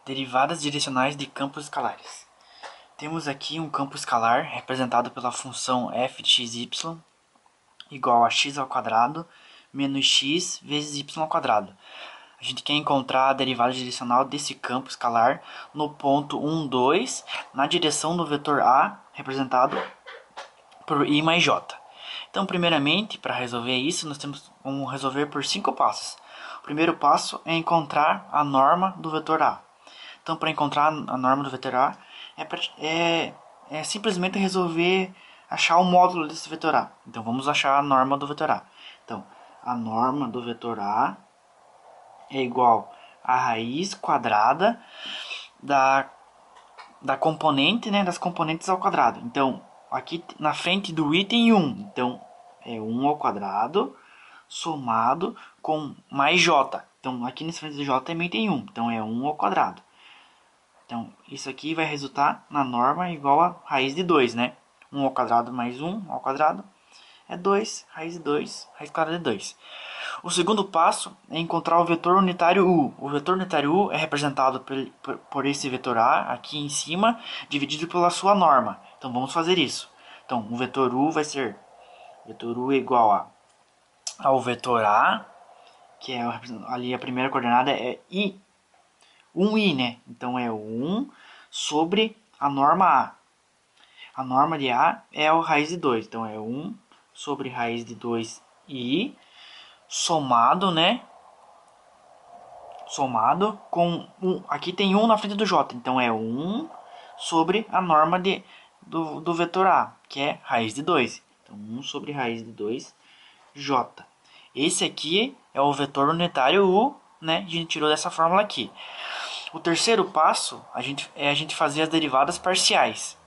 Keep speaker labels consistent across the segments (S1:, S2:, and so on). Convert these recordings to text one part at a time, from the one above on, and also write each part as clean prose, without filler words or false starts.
S1: Derivadas direcionais de campos escalares. Temos aqui um campo escalar representado pela função f de x, y igual a x ao quadrado menos x vezes y ao quadrado. A gente quer encontrar a derivada direcional desse campo escalar no ponto 1, 2, na direção do vetor A, representado por i mais j. Então, primeiramente, para resolver isso, nós temos como resolver por 5 passos. O primeiro passo é encontrar a norma do vetor A. Então, para encontrar a norma do vetor A, é simplesmente resolver achar o módulo desse vetor A. Então, vamos achar a norma do vetor A. Então, a norma do vetor A é igual a raiz quadrada da componente, né, das componentes ao quadrado. Então, aqui na frente do item 1. Então, é 1 ao quadrado somado com mais j. Então, aqui nesse frente do j também tem 1. Então, é 1 ao quadrado. Então, isso aqui vai resultar na norma igual a raiz de 2, né? 1 ao quadrado mais 1 ao quadrado é 2, raiz de 2, raiz quadrada de 2. O segundo passo é encontrar o vetor unitário u. O vetor unitário u é representado por esse vetor A aqui em cima, dividido pela sua norma. Então, vamos fazer isso. Então, o vetor u vai ser... vetor u é igual ao vetor A, que é ali a primeira coordenada é i. 1i, né? Então, é 1 sobre a norma A. A norma de A é a raiz de 2. Então, é 1 sobre raiz de 2i somado, né? Somado com 1. Aqui tem 1 na frente do j. Então, é 1 sobre a norma do vetor A, que é raiz de 2. Então, 1 sobre raiz de 2j. Esse aqui é o vetor unitário u, né? A gente tirou dessa fórmula aqui. O terceiro passo é a gente fazer as derivadas parciais.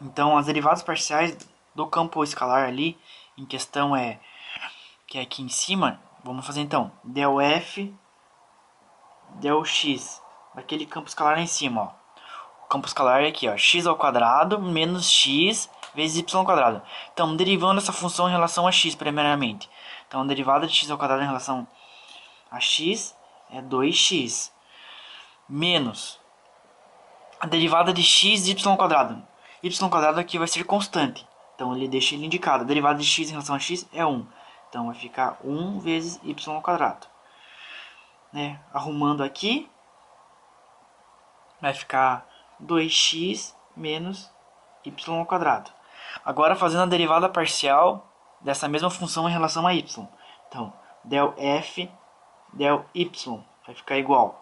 S1: Então, as derivadas parciais do campo escalar ali, em questão que é aqui em cima, vamos fazer então del f, del x, daquele campo escalar lá em cima, ó. O campo escalar é aqui, ó, x ao quadrado menos x vezes y ao quadrado. Então, derivando essa função em relação a x primeiramente. Então, a derivada de x ao quadrado em relação a x é 2x. Menos a derivada de x de y ao quadrado. Y ao quadrado aqui vai ser constante. Então, ele deixa ele indicado. A derivada de x em relação a x é 1. Então, vai ficar 1 vezes y ao quadrado. Né? Arrumando aqui, vai ficar 2x menos y ao quadrado. Agora, fazendo a derivada parcial dessa mesma função em relação a y. Então, del f, del y vai ficar igual.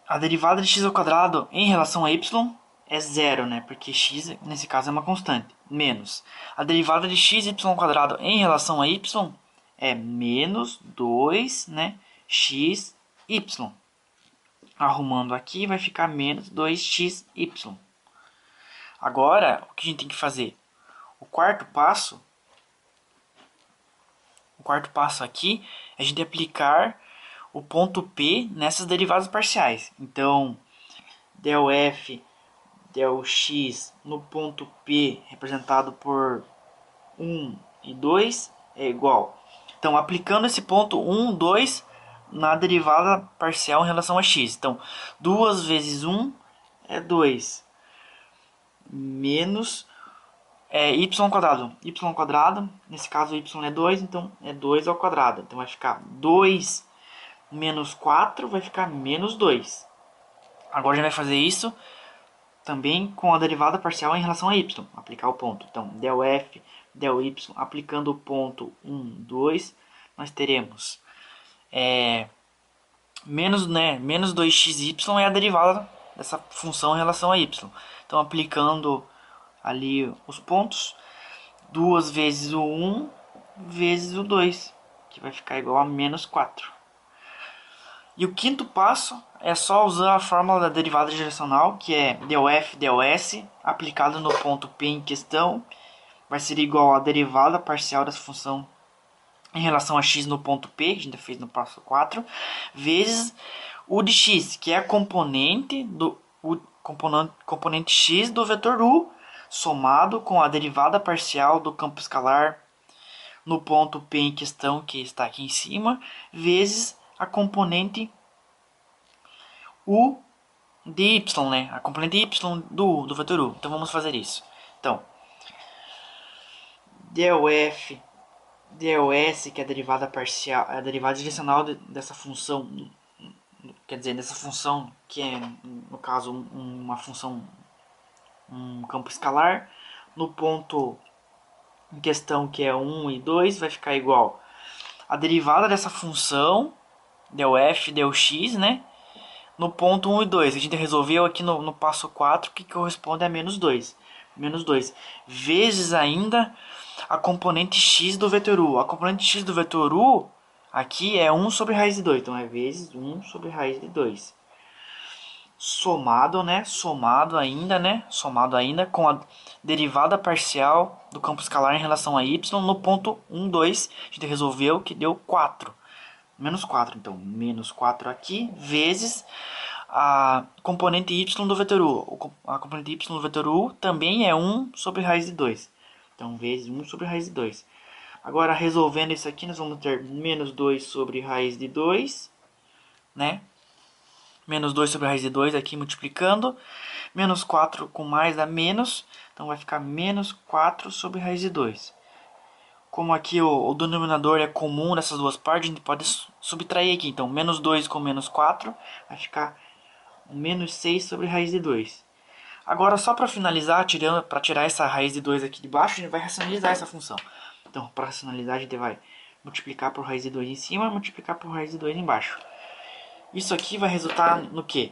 S1: A derivada de x ao quadrado em relação a y é zero, né? Porque x, nesse caso, é uma constante. Menos. A derivada de x y ao quadrado em relação a y é menos 2, né? X, y. Arrumando aqui, vai ficar menos 2x, y. Agora, o que a gente tem que fazer? O quarto passo aqui é a gente aplicar o ponto P nessas derivadas parciais. Então, del f, del x no ponto P, representado por 1 e 2, é igual. Então, aplicando esse ponto 1, 2 na derivada parcial em relação a x. Então, 2 vezes 1 é 2. Menos y ao quadrado. Y ao quadrado, nesse caso y é 2, então é 2 ao quadrado. Então, vai ficar 2 menos 4 vai ficar menos 2. Agora a gente vai fazer isso também com a derivada parcial em relação a y. Aplicar o ponto. Então, del f, del y, aplicando o ponto 1, 2, nós teremos menos 2xy é a derivada dessa função em relação a y. Então, aplicando ali os pontos, 2 vezes o 1 vezes o 2, que vai ficar igual a menos 4. E o quinto passo é só usar a fórmula da derivada direcional, que é del f, del s, aplicado no ponto P em questão, vai ser igual à derivada parcial dessa função em relação a x no ponto P, que a gente fez no passo 4, vezes u de x, que é a componente x do vetor u, somado com a derivada parcial do campo escalar no ponto P em questão, que está aqui em cima, vezes a componente U de y, né? A componente y do vetor U. Então vamos fazer isso. Então, del f del s, que é a derivada parcial, a derivada direcional dessa função, quer dizer, dessa função que é, no caso, uma função, um campo escalar, no ponto em questão, que é 1 e 2, vai ficar igual a derivada dessa função, del f, del x, né? No ponto 1 e 2, a gente resolveu aqui no passo 4, que corresponde a menos 2. Menos 2, vezes ainda a componente x do vetor u. A componente x do vetor u aqui é 1 sobre raiz de 2. Então é vezes 1 sobre raiz de 2. Somado, né? Somado ainda com a derivada parcial do campo escalar em relação a y no ponto 1, 2. A gente resolveu que deu 4. Menos 4. Então, menos 4 aqui, vezes a componente y do vetor u. A componente y do vetor u também é 1 sobre raiz de 2. Então, vezes 1 sobre raiz de 2. Agora, resolvendo isso aqui, nós vamos ter menos 2 sobre raiz de 2, né? Menos 2 sobre raiz de 2 aqui multiplicando. Menos 4 com mais dá menos. Então, vai ficar menos 4 sobre raiz de 2. Como aqui o denominador é comum nessas duas partes, a gente pode subtrair aqui. Então, menos 2 com menos 4 vai ficar menos 6 sobre raiz de 2. Agora, só para finalizar, para tirar essa raiz de 2 aqui de baixo, a gente vai racionalizar essa função. Então, para racionalizar, a gente vai multiplicar por raiz de 2 em cima e multiplicar por raiz de 2 embaixo. Isso aqui vai resultar no quê?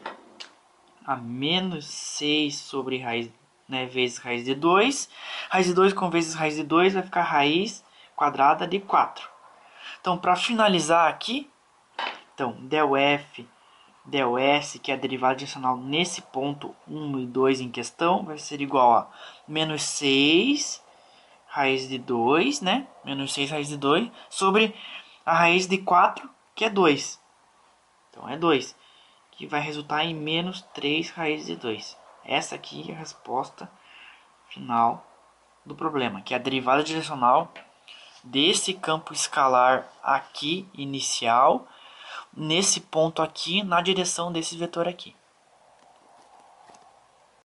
S1: A menos 6 sobre raiz, né, vezes raiz de 2. Raiz de 2 com vezes raiz de 2 vai ficar raiz quadrada de 4. Então, para finalizar aqui, então, del f, del s, que é a derivada adicional nesse ponto 1 e 2 em questão, vai ser igual a menos 6 raiz de 2, né? Menos 6 raiz de 2 sobre a raiz de 4, que é 2. Então, é 2, que vai resultar em menos 3 raiz de 2. Essa aqui é a resposta final do problema, que é a derivada direcional desse campo escalar aqui inicial, nesse ponto aqui, na direção desse vetor aqui.